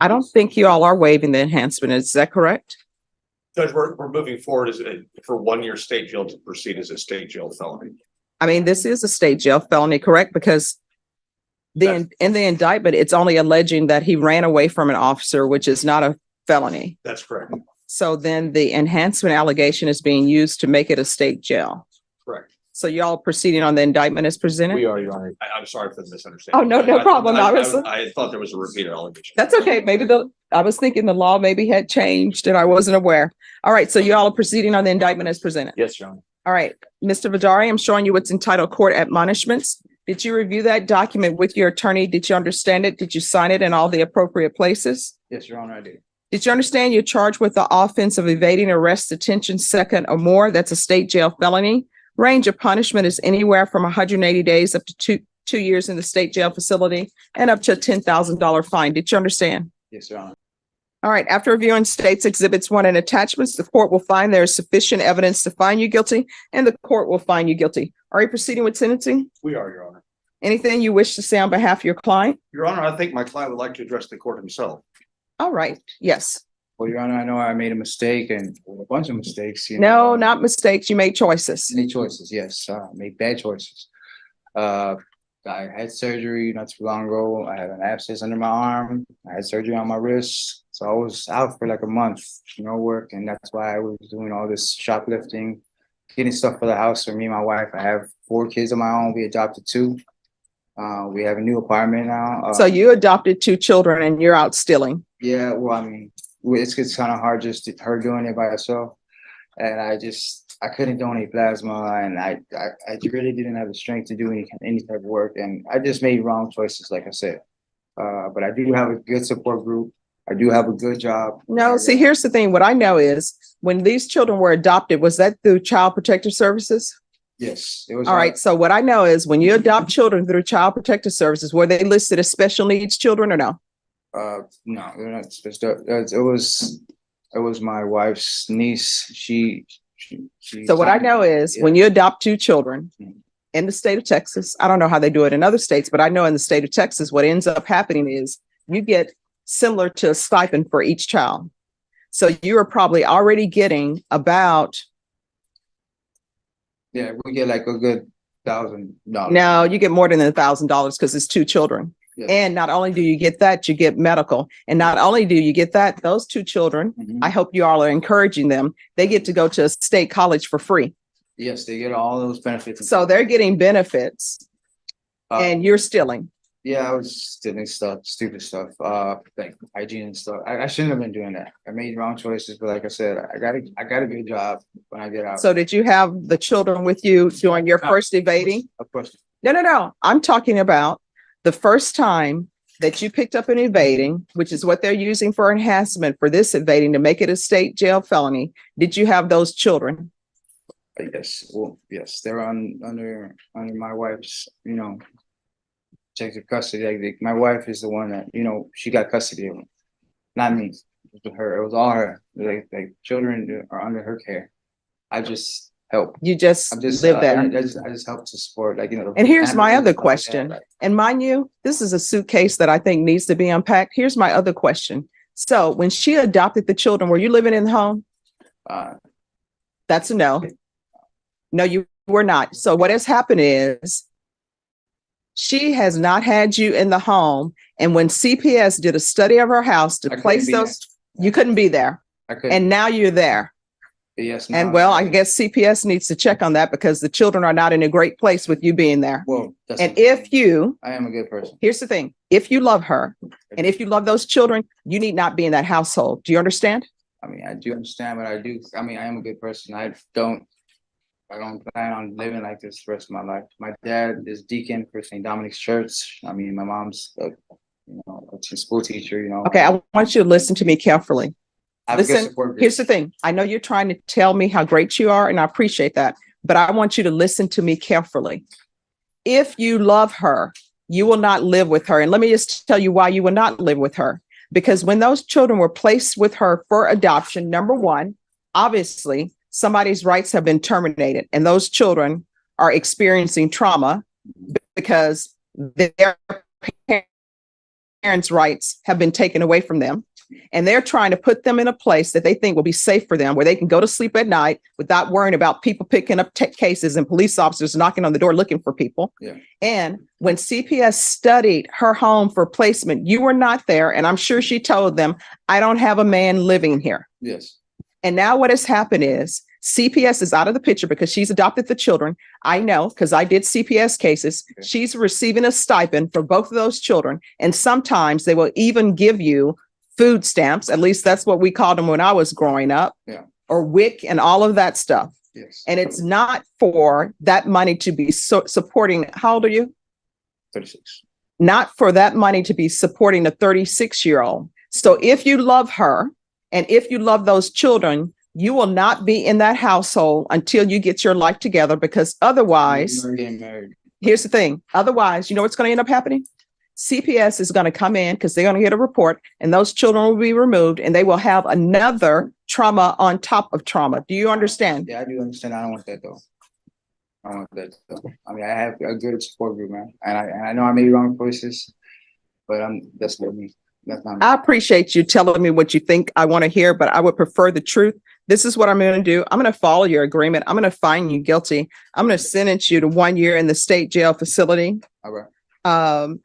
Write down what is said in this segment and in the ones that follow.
I don't think you all are waiving the enhancement. Is that correct? Judge, we're moving forward for 1 year state jail to proceed as a state jail felony. I mean, this is a state jail felony, correct? Because in the indictment, it's only alleging that he ran away from an officer, which is not a felony. That's correct. So then the enhancement allegation is being used to make it a state jail. Correct. So y'all proceeding on the indictment as presented? We are, Your Honor. I'm sorry for the misunderstanding. Oh, no problem. I thought there was a repeated allegation. That's okay. Maybe I was thinking the law maybe had changed and I wasn't aware. All right. So y'all are proceeding on the indictment as presented. Yes, Your Honor. All right. Mr. Vidari, I'm showing you what's entitled Court Admonishments. Did you review that document with your attorney? Did you understand it? Did you sign it in all the appropriate places? Yes, Your Honor, I did. Did you understand you're charged with the offense of evading arrest, detention, second or more? That's a state jail felony. Range of punishment is anywhere from 180 days up to two years in the state jail facility and up to a $10,000 fine. Did you understand? Yes, Your Honor. All right. After reviewing states exhibits 1 and attachments, the court will find there is sufficient evidence to find you guilty and the court will find you guilty. Are you proceeding with sentencing? We are, Your Honor. Anything you wish to say on behalf of your client? Your Honor, I think my client would like to address the court himself. All right. Yes. Well, Your Honor, I know I made a mistake and a bunch of mistakes. No, not mistakes. You made choices. Many choices, yes. Made bad choices. I had surgery not too long ago. I had an abscess under my arm. I had surgery on my wrist. So I was out for like a month, no work. And that's why I was doing all this shoplifting, getting stuff for the house for me and my wife. I have 4 kids of my own. We adopted 2. We have a new apartment now. So you adopted 2 children and you're out stealing. Yeah, well, I mean, it's kind of hard just her doing it by herself. And I couldn't donate plasma and I really didn't have the strength to do any type of work. And I just made wrong choices, like I said. But I do have a good support group. I do have a good job. No, see, here's the thing. What I know is when these children were adopted, was that through Child Protective Services? Yes, it was. All right. So what I know is when you adopt children through Child Protective Services, were they listed as special needs children or no? No, they're not special. It was my wife's niece. So what I know is when you adopt 2 children Mhm. in the state of Texas, I don't know how they do it in other states, but I know in the state of Texas, what ends up happening is you get similar to a stipend for each child. So you are probably already getting about. Yeah, we get like a good $1,000. No, you get more than $1,000 because it's 2 children. Yeah. And not only do you get that, you get medical. And not only do you get that, those 2 children, Mhm. I hope you all are encouraging them. They get to go to a state college for free. Yes, they get all those benefits. So they're getting benefits Uh, and you're stealing. yeah, I was stealing stuff, stupid stuff, like hygiene and stuff. I shouldn't have been doing that. I made wrong choices, but like I said, I got a good job when I get out. So did you have the children with you during your No. first evading? Of course. No. I'm talking about the first time that you picked up an evading, which is what they're using for enhancement for this evading to make it a state jail felony. Did you have those children? Yes, well, yes, they're under my wife's, protective custody. Like my wife is the one that, she got custody of them, not me. It was her. It was all her. Like children are under her care. I just help. You just I'm just live there. I just help to support, And here's my other stuff like that, question. like, And mind you, this is a suitcase that I think needs to be unpacked. Here's my other question. So when she adopted the children, were you living in the home? That's a no. No, you were not. So what has happened is she has not had you in the home. And when CPS did a study of her house to I couldn't place be those, you couldn't be there. I could. And now you're there. Yes. And no, well, I guess CPS needs to check on that because the children are not in a great place with you being there. Well, that's And the if thing. you, I am a good person. here's the thing, if you love her and if you love those children, you need not be in that household. Do you understand? I mean, I do understand, but I am a good person. I don't plan on living like this the rest of my life. My dad is deacon for St. Dominic's Church. I mean, my mom's a school teacher, Okay, I want you to listen to me carefully. I have a good Listen, support group. here's the thing. I know you're trying to tell me how great you are, and I appreciate that, but I want you to listen to me carefully. If you love her, you will not live with her. And let me just tell you why you will not live with her. Because when those children were placed with her for adoption, number one, obviously somebody's rights have been terminated and those children are experiencing trauma because their parents' rights have been taken away from them. And they're trying to put them in a place that they think will be safe for them, where they can go to sleep at night without worrying about people picking up cases and police officers knocking on the door looking for people. Yeah. And when CPS studied her home for placement, you were not there. And I'm sure she told them, I don't have a man living here. Yes. And now what has happened is CPS is out of the picture because she's adopted the children. I know because I did CPS cases. Okay. She's receiving a stipend for both of those children. And sometimes they will even give you food stamps. At least that's what we called them when I was growing up. Yeah. Or WIC and all of that stuff. Yes. And it's not for that money to be supporting. How old are you? 36. Not for that money to be supporting a 36-year-old. So if you love her and if you love those children, you will not be in that household until you get your life together, because otherwise, We're getting married. here's the thing. Otherwise, you know what's going to end up happening? CPS is going to come in because they're going to get a report and those children will be removed and they will have another trauma on top of trauma. Do you understand? Yeah, I do understand. I don't want that though. I don't want that though. I mean, I have a good support group, man. And I know I made wrong choices, but that's not me. That's not me. I appreciate you telling me what you think I want to hear, but I would prefer the truth. This is what I'm going to do. I'm going to follow your agreement. I'm going to find you guilty. I'm going to sentence you to 1 year in the state jail facility. All right.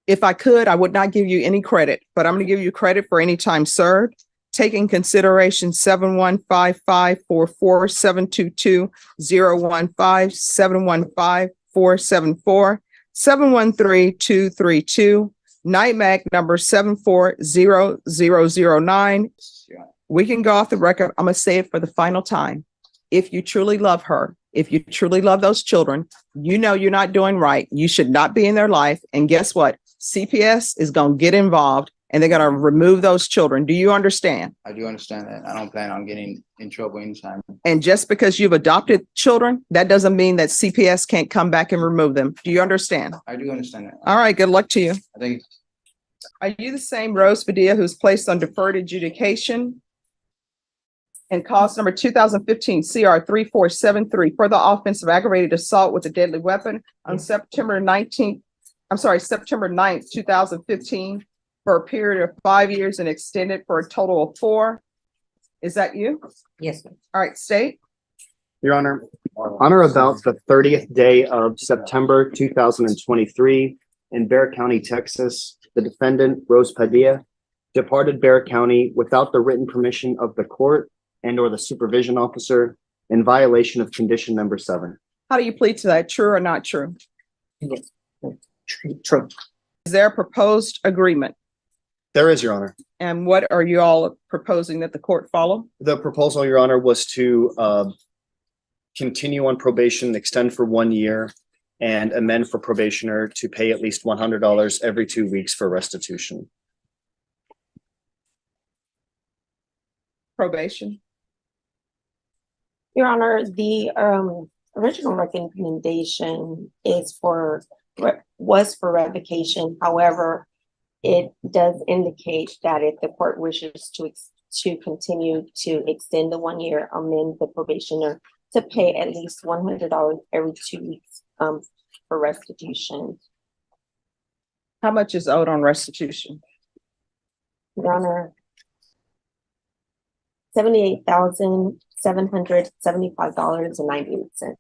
If I could, I would not give you any credit, but I'm going to give you credit for any time served. Taking consideration 715544722 015 715 713232 NIMAC number 740009. Yeah. We can go off the record. I'm going to say it for the final time. If you truly love her, if you truly love those children, you know you're not doing right. You should not be in their life. And guess what? CPS is going to get involved and they're going to remove those children. Do you understand? I do understand that. I don't plan on getting in trouble anytime. And just because you've adopted children, that doesn't mean that CPS can't come back and remove them. Do you understand? I do understand that. All right. Good luck to you. I think Are you the same Rose Padilla who's placed on deferred adjudication and cause number 2015 CR 3473 for the offense of aggravated assault with a deadly weapon on September 9th, 2015 for a period of 5 years and extended for a total of 4? Is that you? Yes, ma'am. All right, state. Your Honor, on or about the 30th day of September 2023 in Bexar County, Texas, the defendant, Rose Padilla, departed Bexar County without the written permission of the court and or the supervision officer in violation of condition number 7. How do you plead to that? True or not true? Yes. True. Is there a proposed agreement? There is, Your Honor. And what are you all proposing that the court follow? The proposal, Your Honor, was to continue on probation, extend for 1 year, and amend for probationer to pay at least $100 every 2 weeks for restitution. Probation. Your Honor, the original recommendation was for revocation. However, it does indicate that if the court wishes to continue to extend the 1 year, amend the probationer to pay at least $100 every 2 weeks for restitution. How much is owed on restitution? Your Honor, $78,775.98.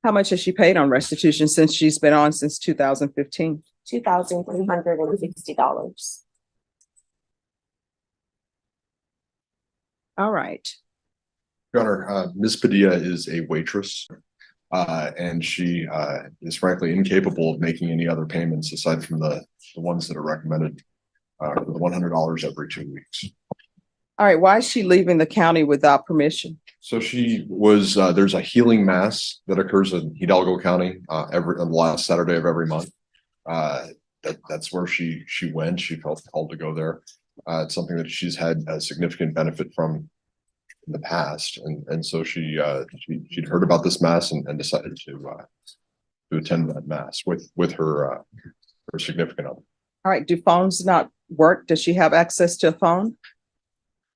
How much has she paid on restitution since she's been on since 2015? $2,360. All right. Your Honor, Ms. Padilla is a waitress, and she is frankly incapable of making any other payments aside from the ones that are recommended for the $100 every 2 weeks. All right. Why is she leaving the county without permission? So she was, there's a healing mass that occurs in Hidalgo County on the last Saturday of every month. That's where she went. She felt called to go there. It's something that she's had a significant benefit from in the past, and so she'd heard about this mass and decided to attend that mass with her significant other. All right. Do phones not work? Does she have access to a phone?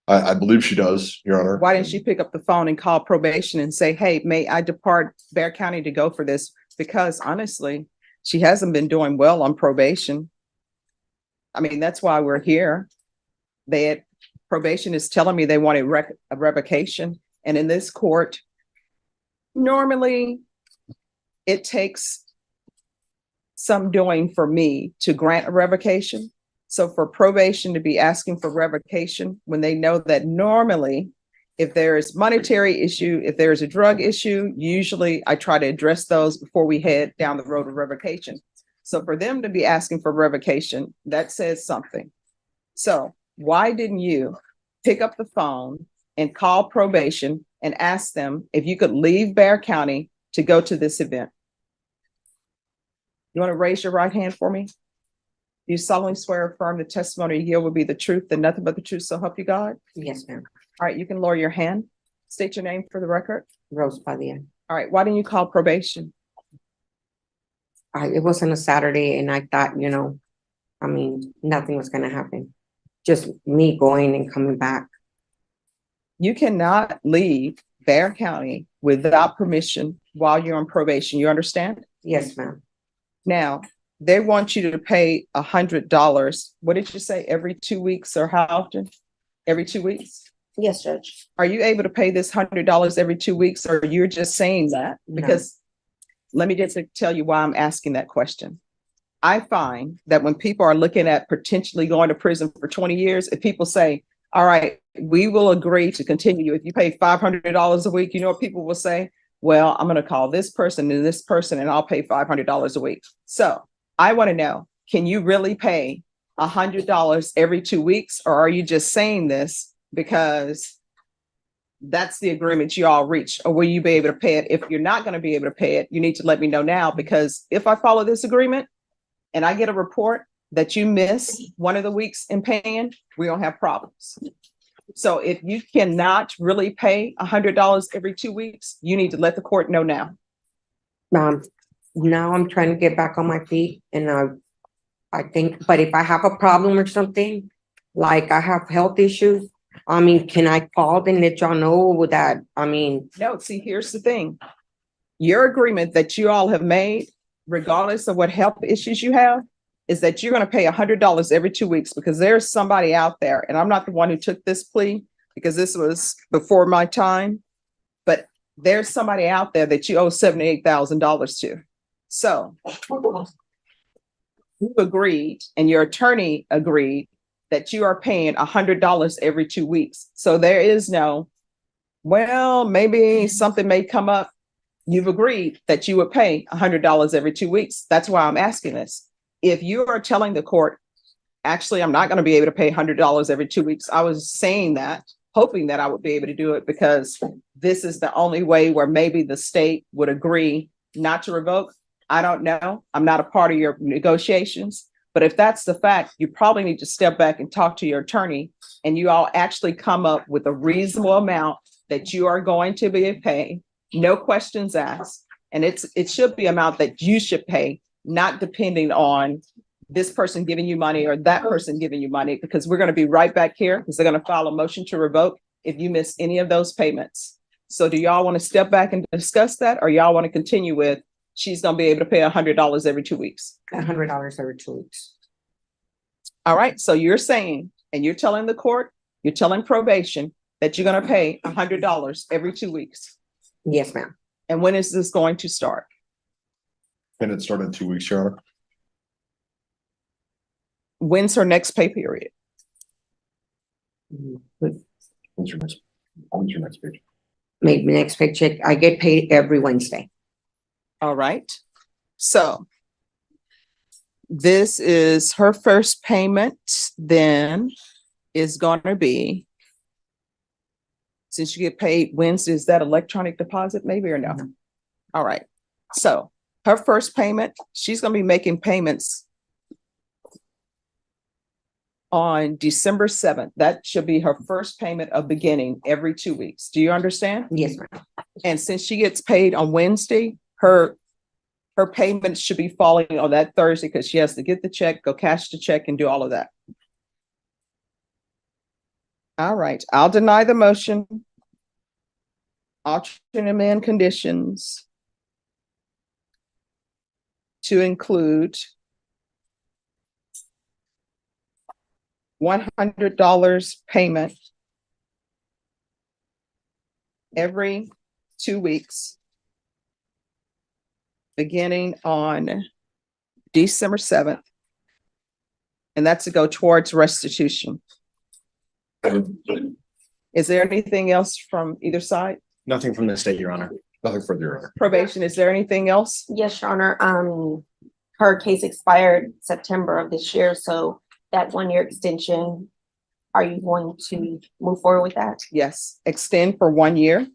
I believe she does, Your Honor. Why didn't she pick up the phone and call probation and say, hey, may I depart Bexar County to go for this? because honestly, she hasn't been doing well on probation. I mean, that's why we're here. Probation is telling me they want a revocation. And in this court, normally it takes some doing for me to grant a revocation. So for probation to be asking for revocation when they know that normally if there is monetary issue, if there is a drug issue, usually I try to address those before we head down the road of revocation. So for them to be asking for revocation, that says something. So why didn't you pick up the phone and call probation and ask them if you could leave Bexar County to go to this event? You want to raise your right hand for me? You solemnly swear or affirm the testimony you give will be the truth and nothing but the truth, so help you God? Yes, ma'am. All right, you can lower your hand. State your name for the record. Rose Padilla. All right, why didn't you call probation? It wasn't a Saturday and I thought, I mean, nothing was gonna happen. Just me going and coming back. You cannot leave Bexar County without permission while you're on probation. You understand? Yes, ma'am. Now, they want you to pay $100. What did you say? Every 2 weeks or how often? Every 2 weeks? Yes, Judge. Are you able to pay this $100 every 2 weeks, or you're just saying that? No. Because let me just tell you why I'm asking that question. I find that when people are looking at potentially going to prison for 20 years, if people say, all right, we will agree to continue. If you pay $500 a week, you know what people will say? Well, I'm going to call this person and I'll pay $500 a week. So I want to know, can you really pay $100 every 2 weeks? Or are you just saying this because that's the agreement you all reached? Or will you be able to pay it? If you're not going to be able to pay it, you need to let me know now, because if I follow this agreement and I get a report that you miss one of the weeks in paying, we don't have problems. So if you cannot really pay $100 every 2 weeks, you need to let the court know now. Now I'm trying to get back on my feet and I think, but if I have a problem or something, like I have health issues, I mean, can I call and let y'all know that? I mean, No, see, here's the thing. Your agreement that you all have made, regardless of what health issues you have, is that you're going to pay $100 every 2 weeks, because there's somebody out there, and I'm not the one who took this plea because this was before my time, but there's somebody out there that you owe $78,000 to. So you agreed, and your attorney agreed, that you are paying $100 every 2 weeks. So there is no, well, maybe something may come up. You've agreed that you would pay $100 every 2 weeks. That's why I'm asking this. If you are telling the court, actually, I'm not going to be able to pay $100 every 2 weeks. I was saying that, hoping that I would be able to do it, because this is the only way where maybe the state would agree not to revoke. I don't know. I'm not a part of your negotiations. But if that's the fact, you probably need to step back and talk to your attorney, and you all actually come up with a reasonable amount that you are going to be paid, no questions asked. And it should be amount that you should pay, not depending on this person giving you money or that person giving you money, because we're going to be right back here, because they're going to file a motion to revoke if you miss any of those payments. So do y'all want to step back and discuss that, or y'all want to continue with she's going to be able to pay $100 every 2 weeks? $100 every 2 weeks. All right. So you're saying, and you're telling the court, you're telling probation that you're going to pay $100 every 2 weeks. Yes, ma'am. And when is this going to start? And it started in 2 weeks, Your Honor. When's her next pay period? When's your next page? Maybe next paycheck. I get paid every Wednesday. All right. So this is her first payment, then is going to be, since you get paid Wednesday, is that electronic deposit maybe or no? No. All right. So her first payment, she's going to be making payments on December 7th. That should be her first payment of beginning every 2 weeks. Do you understand? Yes, ma'am. And since she gets paid on Wednesday, her payments should be falling on that Thursday, because she has to get the check, go cash the check, and do all of that. All right, I'll deny the motion. Alternate amend conditions. to include $100 payment every 2 weeks, beginning on December 7th. And that's to go towards restitution. Is there anything else from either side? Nothing from the state, Your Honor. Nothing further, Your Honor. Probation, is there anything else? Yes, Your Honor, her case expired September of this year, so that 1 year extension, are you going to move forward with that? Yes, extend for 1 year.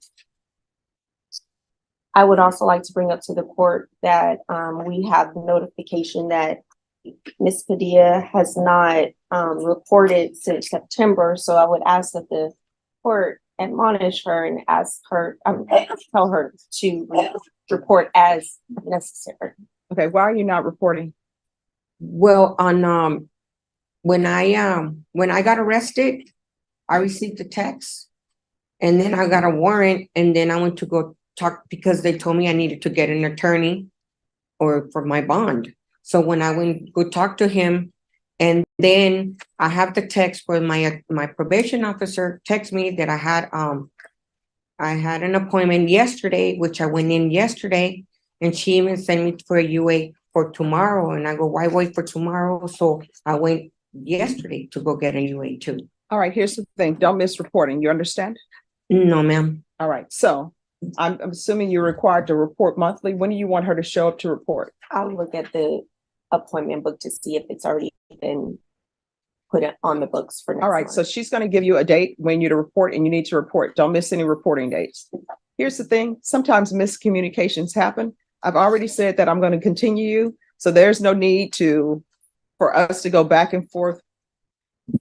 I would also like to bring up to the court that we have notification that Ms. Padilla has not reported since September, so I would ask that the court admonish her and ask her, tell her to report as necessary. Okay, why are you not reporting? Well, on, when I got arrested, I received a text. And then I got a warrant, and then I went to go talk because they told me I needed to get an attorney or for my bond. So when I went go talk to him, and then I have the text where my probation officer text me that I had an appointment yesterday, which I went in yesterday, and she even sent me for a UA for tomorrow. And I go, why wait for tomorrow? So I went yesterday to go get a UA too. All right, here's the thing. Don't miss reporting. You understand? No, ma'am. All right, so I'm assuming you're required to report monthly. When do you want her to show up to report? I'll look at the appointment book to see if it's already been put on the books for next All right, month. so she's going to give you a date when you to report, and you need to report. Don't miss any reporting dates. Here's the thing. Sometimes miscommunications happen. I've already said that I'm going to continue you, so there's no need for us to go back and forth.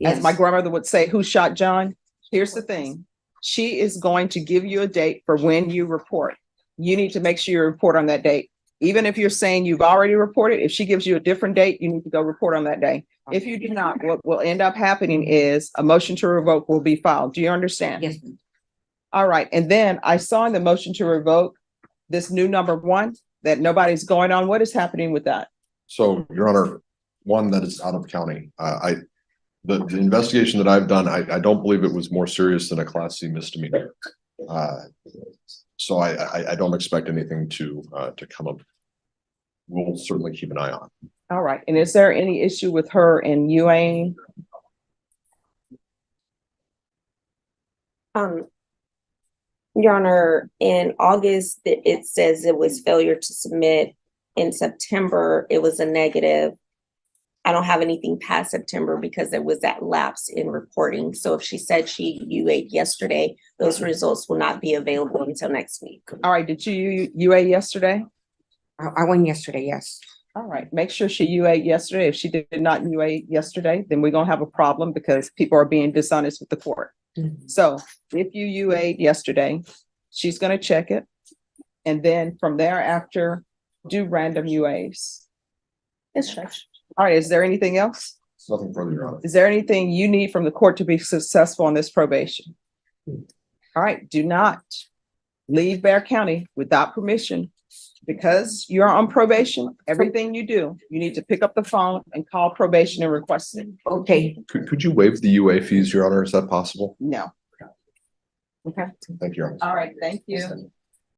As my grandmother would say, who shot John? Here's the thing. She is going to give you a date for when you report. You need to make sure you report on that date. Even if you're saying you've already reported, if she gives you a different date, you need to go report on that day. If you do not, what will end up happening is a motion to revoke will be filed. Do you understand? Yes. All right. And then I saw in the motion to revoke this new number 1 that nobody's going on. What is happening with that? So, Your Honor, one that is out of county. The investigation that I've done, I don't believe it was more serious than a Class C misdemeanor. So I don't expect anything to come up. We'll certainly keep an eye on it. All right. And is there any issue with her and UA? Your Honor, in August, it says it was failure to submit. In September, it was a negative. I don't have anything past September because there was that lapse in reporting. So if she said she UA'd yesterday, those results will not be available until next week. All right. Did you UA yesterday? I went yesterday, yes. All right. Make sure she UA yesterday. If she did not UA yesterday, then we're going to have a problem because people are being dishonest with the court. So if you UA'd yesterday, she's going to check it. And then from thereafter, do random UAs. Yes, Judge. All right. Is there anything else? Nothing further, Your Honor. Is there anything you need from the court to be successful on this probation? All right. Do not leave Bexar County without permission. Because you're on probation, everything you do, you need to pick up the phone and call probation and request it. Okay. Could you waive the UA fees, Your Honor? Is that possible? No. Okay. Thank you, Your Honor. All right. Thank you.